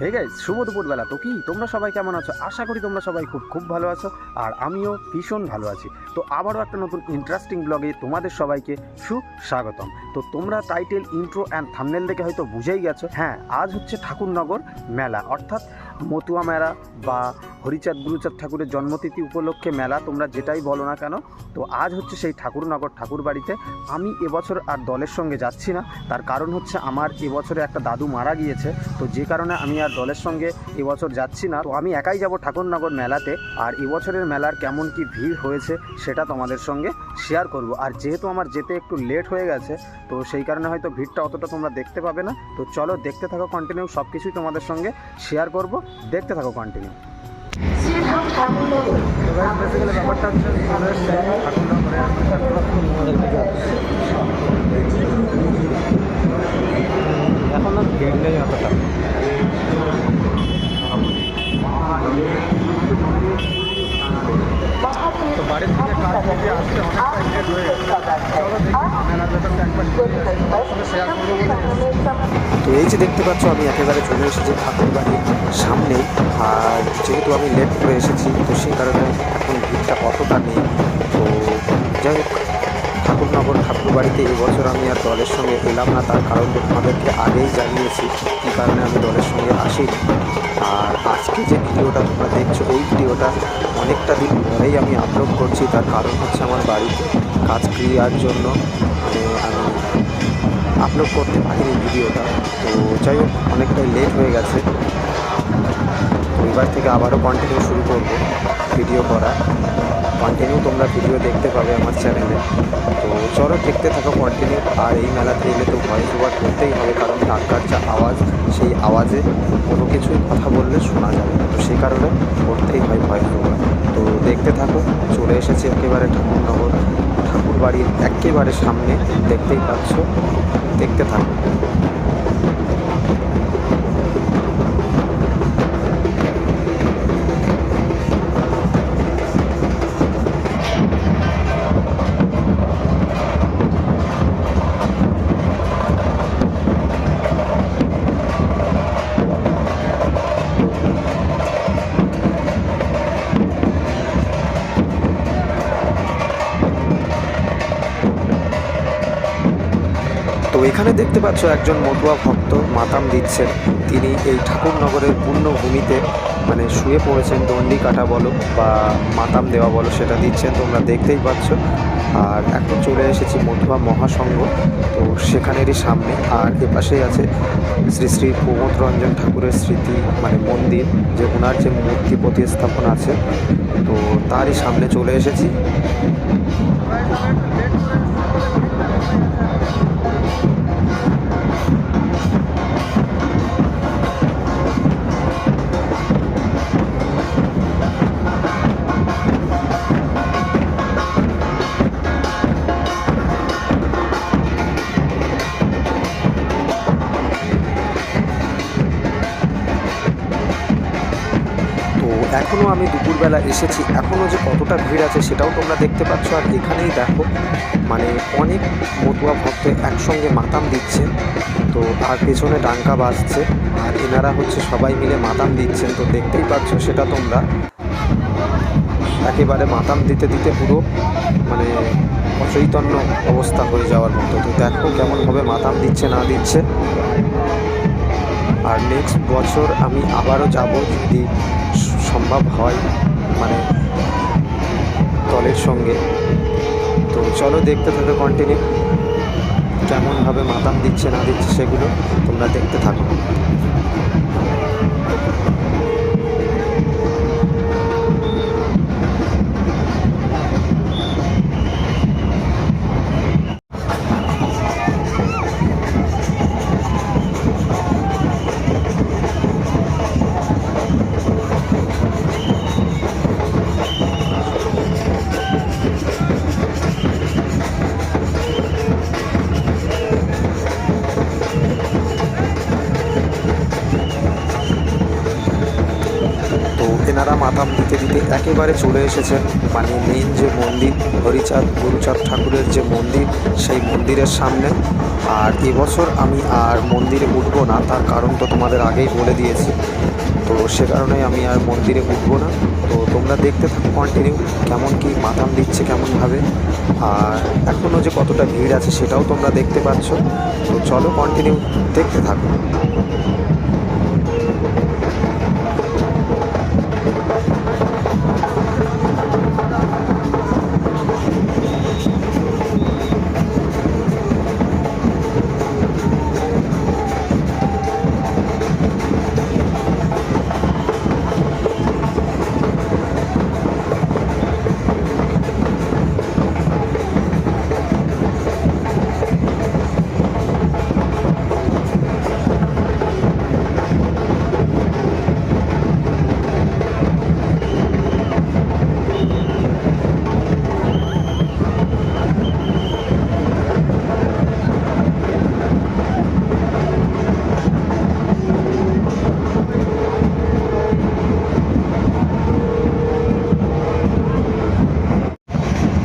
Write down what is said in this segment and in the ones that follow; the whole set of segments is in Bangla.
হে গাইস, শুভ দুপুরবেলা। তো কি তোমরা সবাই কেমন আছো? আশা করি তোমরা সবাই খুব ভালো আছো, আর আমিও ভীষণ ভালো আছি। তো আবারও একটা নতুন ইন্টারেস্টিং ব্লগে তোমাদের সবাইকে সুস্বাগতম। তো তোমরা টাইটেল, ইন্ট্রো অ্যান্ড থাম্বনেল দেখে হয়তো বুঝেই গেছো, হ্যাঁ আজ হচ্ছে ঠাকুরনগর মেলা, অর্থাৎ মতুয়া মেলা বা হরিচাঁদ গুরুচাঁদ ঠাকুরের জন্মতিথি উপলক্ষে মেলা, তোমরা যেটাই বলো না কেন। তো আজ হচ্ছে সেই ঠাকুরনগর ঠাকুর বাড়িতে। আমি এবছর আর দলের সঙ্গে যাচ্ছি না, তার কারণ হচ্ছে আমার এবছরে একটা দাদু মারা গিয়েছে। তো যে কারণে আমি আর দলের সঙ্গে এবছর যাচ্ছি না। তো আমি একাই যাব ঠাকুরনগর মেলাতে, আর এবছরের মেলার কেমন কি ভিড় হয়েছে সেটা তোমাদের সঙ্গে শেয়ার করব। আর যেহেতু আমার যেতে একটু লেট হয়ে গেছে, তো সেই কারণে হয়তো ভিড়টা অতটা তোমরা দেখতে পাবে না। তো চলো দেখতে থাকো কন্টিনিউ, সব কিছুই তোমাদের সঙ্গে শেয়ার করব, দেখতে থাকো কন্টিনিউ। ব্যাপারটা হচ্ছে এখন আর ভিড় নেই অতটা। তো বাড়ির থেকে কাজ থেকে আসতে অনেকটা লেট হয়ে গেছে। চলো দেখি মেলার ব্যাপারটা একবার শেয়ার করবো। তো এই যে দেখতে পাচ্ছ, আমি একেবারে চলে এসেছি ঠাকুর বাড়ির সামনেই। আর যেহেতু আমি লেট করে এসেছি, তো সেই কারণে এখন ভিড়টা অতটা নেই। তো যাই হোক, ঠাকুরনগর ঠাকুর বাড়িতে এবছর আমি আর দলের সঙ্গে এলাম না, তার কারণ তোমাদেরকে আগেই জানিয়েছি কী কারণে আমি দলের সঙ্গে আসি। আর আজকে যে ভিডিওটা তোমরা দেখছো, এই ভিডিওটা অনেকটা দিন ধরেই আমি আপলোড করছি, তার কারণ হচ্ছে আমার বাড়িতে কাজ ক্রিয়ার জন্য আমি আপলোড করতে পারিনি ভিডিওটা। তো যাই হোক, অনেকটাই লেট হয়ে গেছে। তো এবার থেকে আবারও কন্টিনিউ শুরু করব ভিডিও করা। কন্টিনিউ তোমরা ভিডিও দেখতে পাবে আমার চ্যানেলে। তো চলো দেখতে থাকো কন্টিনিউ। আর এই মেলাতে এলে তো ভয়েস ওভার করতেই হবে, কারণ ঢাকার যা আওয়াজ, সেই আওয়াজে কোনো কিছুই কথা বললে শোনা যাবে না। তো সেই কারণে করতেই হয় ভয়েস ওভার। তো দেখতে থাকো, চলে এসেছি একেবারে ঠাকুরনগর ঠাকুর বাড়ির একেবারে সামনে, দেখতেই পাচ্ছ, দেখতে থাকো। তো এখানে দেখতে পাচ্ছ একজন মতুয়া ভক্ত মাতাম দিচ্ছেন। তিনি এই ঠাকুরনগরের পূর্ণভূমিতে মানে শুয়ে পড়েছেন, দণ্ডি কাটা বলো বা মাতাম দেওয়া বলো, সেটা দিচ্ছেন, তোমরা দেখতেই পাচ্ছ। আর এখন চলে এসেছি মতুয়া মহাসংঘ, তো সেখানেরই সামনে। আর এপাশেই আছে শ্রী শ্রী প্রমোদ রঞ্জন ঠাকুরের স্মৃতি মানে মন্দির, যে ওনার যে মূর্তি প্রতিস্থাপন আছে, তো তারই সামনে চলে এসেছি। এখনও আমি দুপুরবেলা এসেছি, এখনও যে কতটা ভিড় আছে সেটাও তোমরা দেখতে পাচ্ছ। আর এখানেই দেখো, মানে অনেক মতুয়া ভক্ত একসঙ্গে মাতাম দিচ্ছে। তো আর পেছনে ডাঙ্কা বাজছে, আর এনারা হচ্ছে সবাই মিলে মাতাম দিচ্ছেন। তো দেখতেই পাচ্ছ সেটা তোমরা, একেবারে মাতাম দিতে দিতে পুরো মানে অচৈতন্য অবস্থা হয়ে যাওয়ার মতো। তো দেখো কেমনভাবে মাতাম দিচ্ছে না দিচ্ছে। আর নেক্সট বছর আমি আবারও যাব, যদি সম্ভব হয়, মানে দলের সঙ্গে। তো চলো দেখতে থাকো কন্টিনিউ, কেমনভাবে মাতাম দিচ্ছে না দিচ্ছে সেগুলো তোমরা দেখতে থাকো। একেবারে চলে এসেছেন মানে মেন যে মন্দির হরিচাঁদ গুরুচাঁদ ঠাকুরের যে মন্দির সেই মন্দিরের সামনে। আর এবছর আমি আর মন্দিরে উঠবো না, তার কারণ তো তোমাদের আগেই বলে দিয়েছি। তো সে কারণেই আমি আর মন্দিরে উঠবো না। তো তোমরা দেখতে থাকো কন্টিনিউ কেমন কি মাথাম দিচ্ছে কেমনভাবে, আর এখনও যে কতটা ভিড় আছে সেটাও তোমরা দেখতে পাচ্ছ। তো চলো কন্টিনিউ দেখতে থাকো।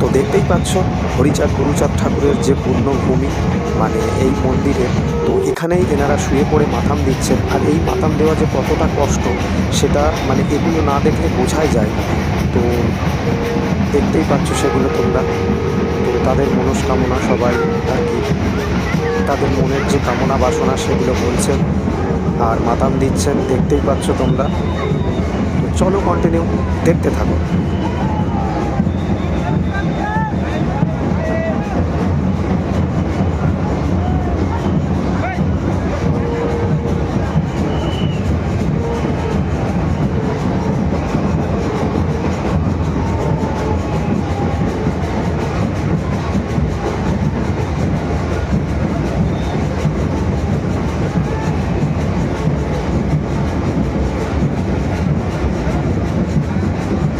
তো দেখতেই পাচ্ছ হরিচাঁদ গুরুচাঁদ ঠাকুরের যে পূর্ণভূমি মানে এই মন্দিরে। তো এখানেই এনারা শুয়ে পড়ে মাথাম দিচ্ছেন, আর এই মাথাম দেওয়া যে কতটা কষ্ট সেটা মানে এগুলো না দেখলে বোঝাই যায় না। তো দেখতেই পাচ্ছ সেগুলো তোমরা। তো তাদের মনস্কামনা সবাই আর কি, তাদের মনের যে কামনা বাসনা সেগুলো বলছেন আর মাথাম দিচ্ছেন, দেখতেই পাচ্ছ তোমরা। তো চলো কন্টিনিউ দেখতে থাকো।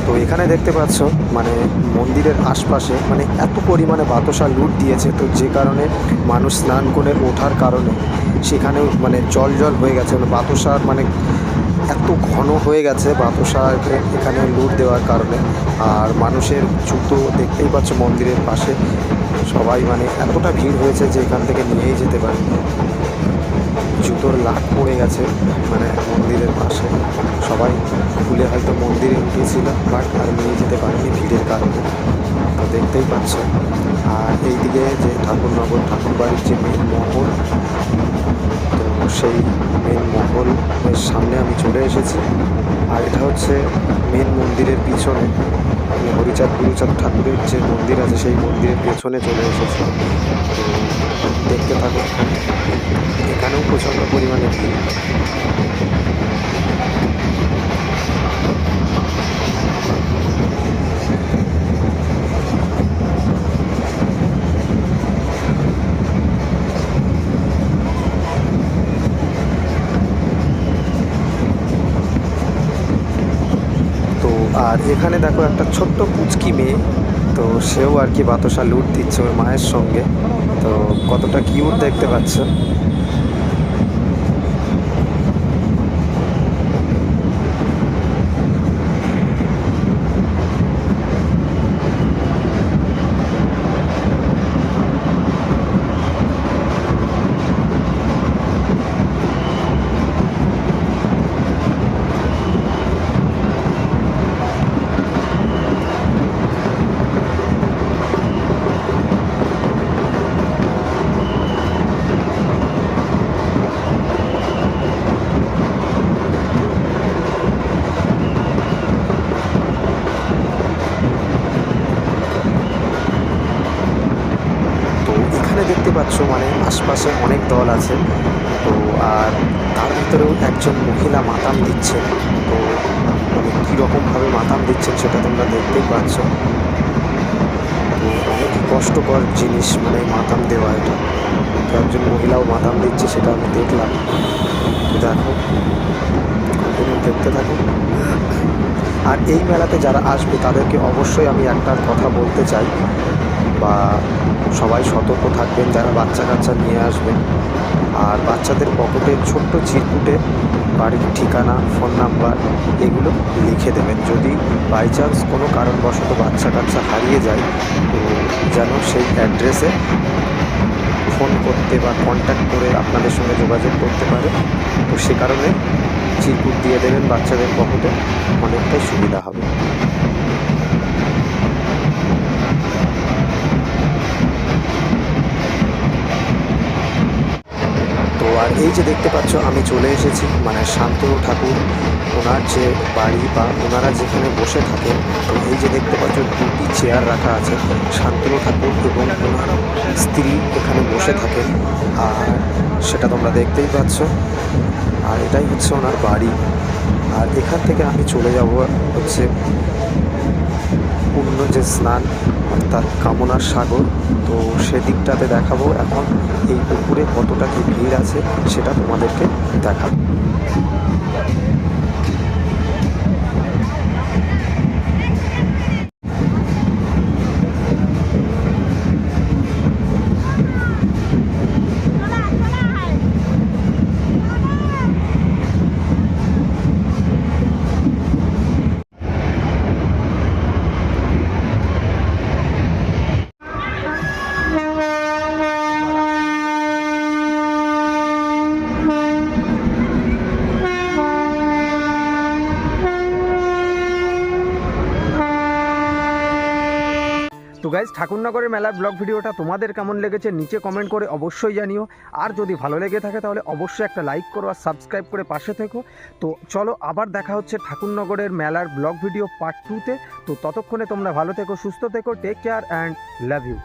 তো এখানে দেখতে পাচ্ছ মানে মন্দিরের আশপাশে মানে এত পরিমাণে বাতাসা লুট দিয়েছে, তো যে কারণে মানুষ স্নান করে ওঠার কারণে সেখানেও মানে জল জল হয়ে গেছে। মানে বাতাসার মানে এত ঘন হয়ে গেছে বাতাসা এখানে লুট দেওয়ার কারণে। আর মানুষের জুতো দেখতেই পাচ্ছ মন্দিরের পাশে সবাই মানে এতটা ভিড় হয়েছে যে এখান থেকে নিয়েই যেতে পারে। জুতোর লাট পড়ে গেছে মানে মন্দিরের পাশে, সবাই খুলে হয়তো মন্দিরে উঠেছিল বাট আর নিয়ে যেতে পারেনি ভিড়ের কারণে। তো দেখতেই পাচ্ছ। আর এইদিকে যে ঠাকুরনগর ঠাকুরবাড়ির যে মেন মহল, তো সেই মেন মহলের সামনে আমি চলে এসেছি। আর এটা হচ্ছে মেন মন্দিরের পিছনে হরিচাঁদ গুরুচাঁদ ঠাকুরের যে মন্দির আছে সেই মন্দিরের পেছনে চলে এসেছে। তো দেখতে থাকো, এখানেও প্রচণ্ড পরিমাণে ভিড়। তো আর এখানে দেখো একটা ছোট্ট পুচকি মেয়ে, তো সেও আর কি বাতাসা লুট দিচ্ছে ওর মায়ের সঙ্গে। তো কতটা কিউট দেখতে পাচ্ছ। দেখতে পাচ্ছ মানে আশপাশে অনেক দল আছে। তো আর তার ভিতরেও একজন মহিলা মাতাম দিচ্ছেন। তো মানে কীরকমভাবে মাতাম দিচ্ছেন সেটা তোমরা দেখতেই পাচ্ছ। তো অনেক কষ্টকর জিনিস মানে মাতাম দেওয়া এটা। তো একজন মহিলাও মাতাম দিচ্ছে সেটা আমি দেখলাম। দেখো কন্টিনিউ দেখতে থাকো। আর এই মেলাতে যারা আসবে তাদেরকে অবশ্যই আমি একটা কথা বলতে চাই, বা সবাই সতর্ক থাকবেন যারা বাচ্চা কাচ্চা নিয়ে আসবেন। আর বাচ্চাদের পকেটে ছোট্ট চিরকুটে বাড়ির ঠিকানা, ফোন নাম্বার এগুলো লিখে দেবেন। যদি বাই চান্স কোনো কারণবশত বাচ্চা কাচ্চা হারিয়ে যায়, তো যেন সেই অ্যাড্রেসে ফোন করতে বা কন্ট্যাক্ট করে আপনাদের সঙ্গে যোগাযোগ করতে পারে। তো সে কারণে চিরকুট দিয়ে দেবেন বাচ্চাদের পকেটে, অনেকটাই সুবিধা হবে। তো আর এই যে দেখতে পাচ্ছ আমি চলে এসেছি মানে শান্তনু ঠাকুর ওনার যে বাড়ি বা ওনারা যেখানে বসে থাকেন। তো এই যে দেখতে পাচ্ছ দুটি চেয়ার রাখা আছে, শান্তনু ঠাকুর এবং ওনার স্ত্রী এখানে বসে থাকেন, আর সেটা তোমরা দেখতেই পাচ্ছ। আর এটাই হচ্ছে ওনার বাড়ি। আর এখান থেকে আমি চলে যাব হচ্ছে পূর্ণ যে স্নান অর্থাৎ কামনার সাগর, তো সেদিকটাতে দেখাবো। এখন এই পুকুরে কতটা কি ভিড় আছে সেটা তোমাদেরকে দেখাবো। তো গাইজ, ঠাকুরনগরের মেলার ব্লগ ভিডিওটা তোমাদের কেমন লেগেছে নিচে কমেন্ট করে অবশ্যই জানিও। আর যদি ভালো লেগে থাকে তাহলে অবশ্যই একটা লাইক করো আর সাবস্ক্রাইব করে পাশে থেকো। তো চলো আবার দেখা হচ্ছে ঠাকুরনগরের মেলার ব্লগ ভিডিও পার্ট 2-তে। তো ততক্ষণে তোমরা ভালো থেকো, সুস্থ থেকো, take care and love you.